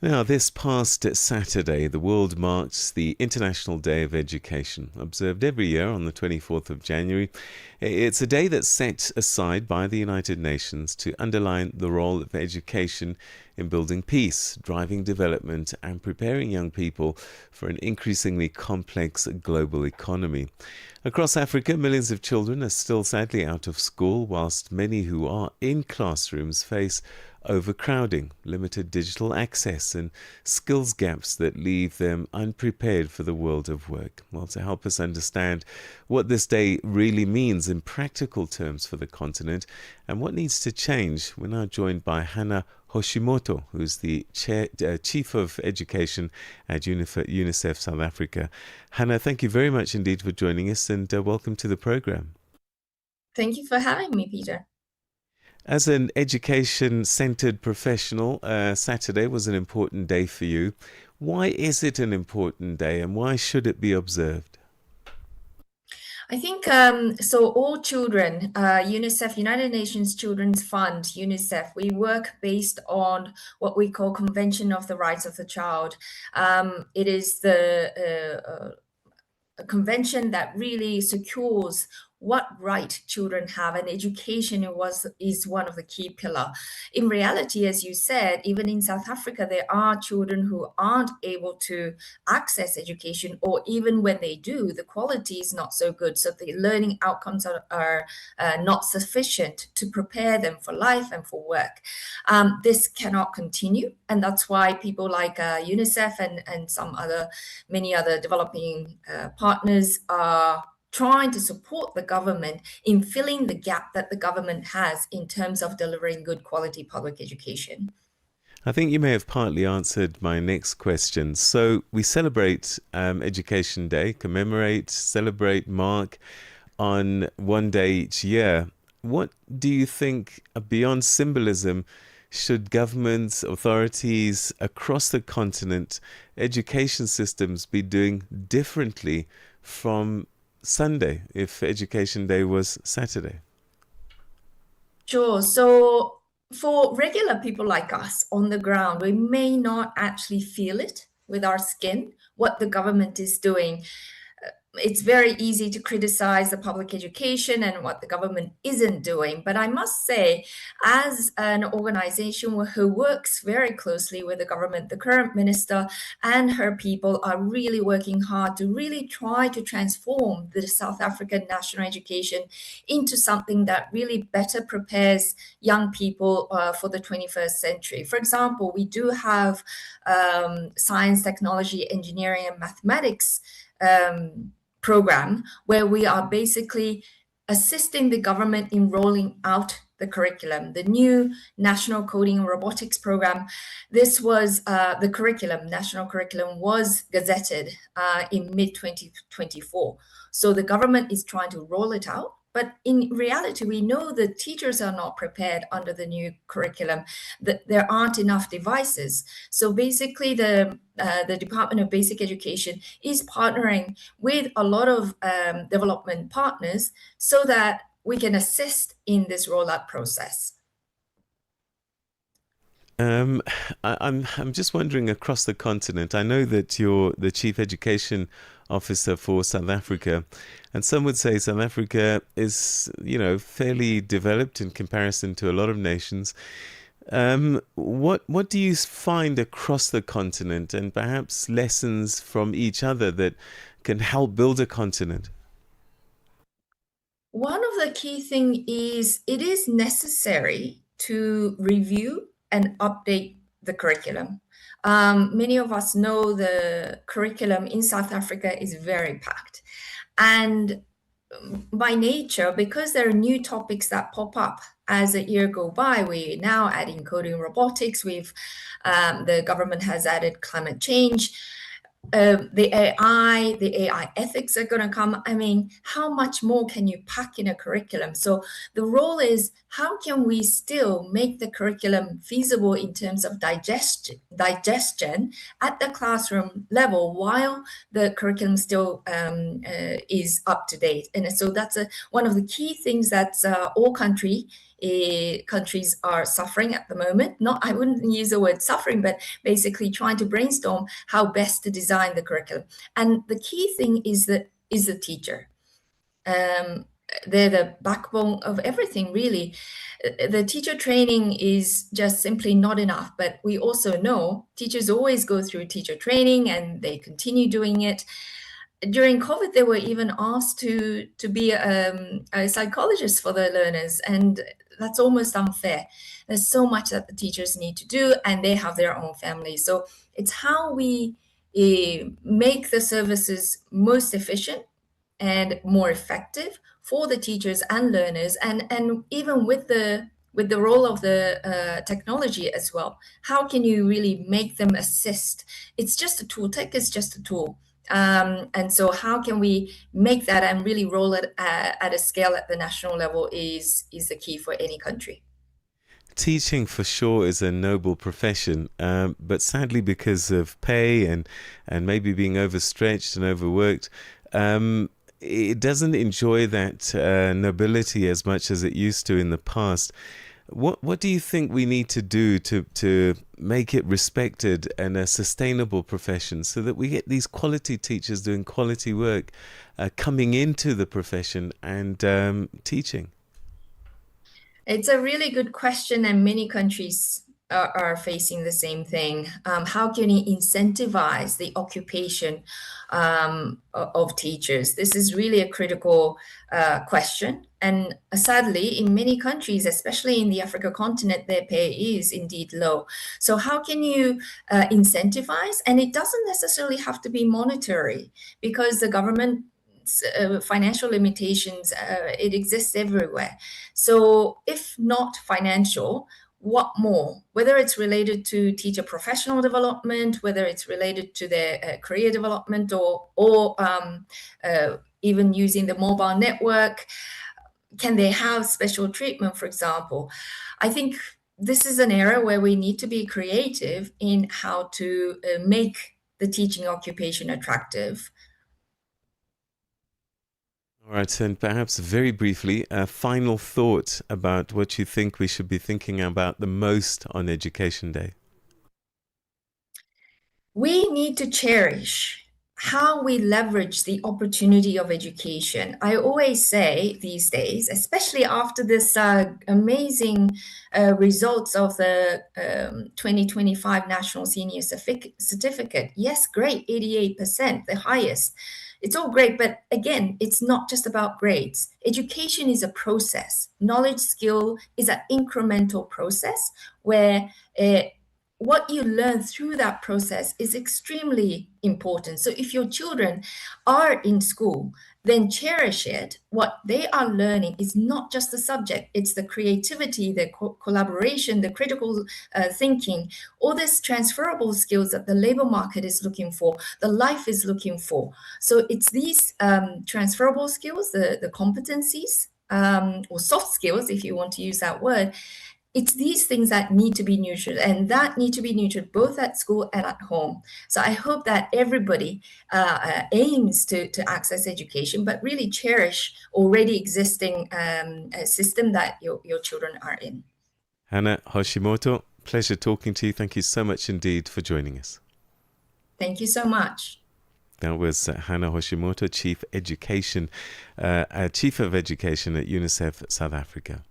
Now, this past Saturday, the world marks the International Day of Education, observed every year on the 24th of January. It's a day that's set aside by the United Nations to underline the role of education in building peace, driving development, and preparing young people for an increasingly complex global economy. Across Africa, millions of children are still sadly out of school, whilst many who are in classrooms face overcrowding, limited digital access, and skills gaps that leave them unprepared for the world of work. Well, to help us understand what this day really means in practical terms for the continent and what needs to change, we're now joined by Hana Hoshimoto, who's the Chief of Education at Unicef South Africa. Hana, thank you very much indeed for joining us, and welcome to the program. Thank you for having me, Peter. As an education-centered professional, Saturday was an important day for you. Why is it an important day, and why should it be observed? I think so. All children, UNICEF, United Nations Children's Fund, UNICEF, we work based on what we call Convention of the Rights of the Child. It is a convention that really secures what right children have, and education is one of the key pillar. In reality, as you said, even in South Africa, there are children who aren't able to access education, or even when they do, the quality is not so good. So the learning outcomes are not sufficient to prepare them for life and for work. This cannot continue, and that's why people like UNICEF and many other developing partners are trying to support the government in filling the gap that the government has in terms of delivering good quality public education. I think you may have partly answered my next question. So we celebrate Education Day, commemorate, celebrate, mark on one day each year. What do you think, beyond symbolism, should governments, authorities across the continent, education systems be doing differently from Sunday if Education Day was Saturday? Sure. So for regular people like us on the ground, we may not actually feel it with our skin, what the government is doing. It's very easy to criticize the public education and what the government isn't doing. But I must say, as an organization who works very closely with the government, the current minister and her people are really working hard to really try to transform the South African national education into something that really better prepares young people for the 21st century. For example, we do have science, technology, engineering, and mathematics program where we are basically assisting the government in rolling out the curriculum, the new national coding and robotics program. This was the national curriculum was gazetted in mid 2024. So the government is trying to roll it out. But in reality, we know the teachers are not prepared under the new curriculum, that there aren't enough devices. So basically, the Department of Basic Education is partnering with a lot of development partners so that we can assist in this rollout process. Um, I'm just wondering across the continent. I know that you're the chief education officer for South Africa, and some would say South Africa is, fairly developed in comparison to a lot of nations. What do you find across the continent, and perhaps lessons from each other that can help build a continent? One of the key thing is it is necessary to review and update the curriculum. Many of us know the curriculum in South Africa is very packed. And by nature, because there are new topics that pop up as a year go by, we now adding coding robotics. The government has added climate change, the AI ethics are going to come. I mean, how much more can you pack in a curriculum? So the role is how can we still make the curriculum feasible in terms of digestion at the classroom level while the curriculum still is up to date? And so that's one of the key things that all countries are suffering at the moment. Not, I wouldn't use the word suffering, but basically trying to brainstorm how best to design the curriculum. And the key thing is the teacher. They're the backbone of everything, really. The teacher training is just simply not enough, but we also know teachers always go through teacher training and they continue doing it. During COVID, they were even asked to be a psychologist for the learners, and that's almost unfair. There's so much that the teachers need to do, and they have their own families. So it's how we make the services most efficient and more effective for the teachers and learners, and even with the role of the technology as well. How can you really make them assist? It's just a tool. Tech is just a tool. And so how can we make that and really roll it at a scale at the national level is the key for any country. Teaching for sure is a noble profession, but sadly because of pay and maybe being overstretched and overworked, it doesn't enjoy that nobility as much as it used to in the past. What do you think we need to do to make it respected and a sustainable profession so that we get these quality teachers doing quality work, coming into the profession and teaching? It's a really good question, and many countries are facing the same thing. How can you incentivize the occupation of teachers? This is really a critical question. And sadly, in many countries, especially in the Africa continent, their pay is indeed low. So how can you incentivize? And it doesn't necessarily have to be monetary, because the government financial limitations, it exists everywhere. So if not financial, what more? Whether it's related to teacher professional development, whether it's related to their career development, or even using the mobile network, can they have special treatment, for example? I think this is an area where we need to be creative in how to make the teaching occupation attractive. All right, and perhaps very briefly, a final thought about what you think we should be thinking about the most on Education Day. We need to cherish how we leverage the opportunity of education. I always say these days, especially after this amazing results of the 2025 National Senior Certificate. Yes, great, 88%, the highest. It's all great, but again, it's not just about grades. Education is a process. Knowledge, skill is an incremental process where what you learn through that process is extremely important. So if your children are in school, then cherish it. What they are learning is not just the subject, it's the creativity, the collaboration, the critical thinking, all these transferable skills that the labor market is looking for, the life is looking for. So it's these transferable skills, the competencies, or soft skills, if you want to use that word. It's these things that need to be nurtured, and that need to be nurtured both at school and at home. So I hope that everybody aims to access education, but really cherish already existing system that your children are in. Hana Hoshimoto, pleasure talking to you. Thank you so much indeed for joining us. Thank you so much. That was Hana Hoshimoto, Chief of Education at Unicef South Africa.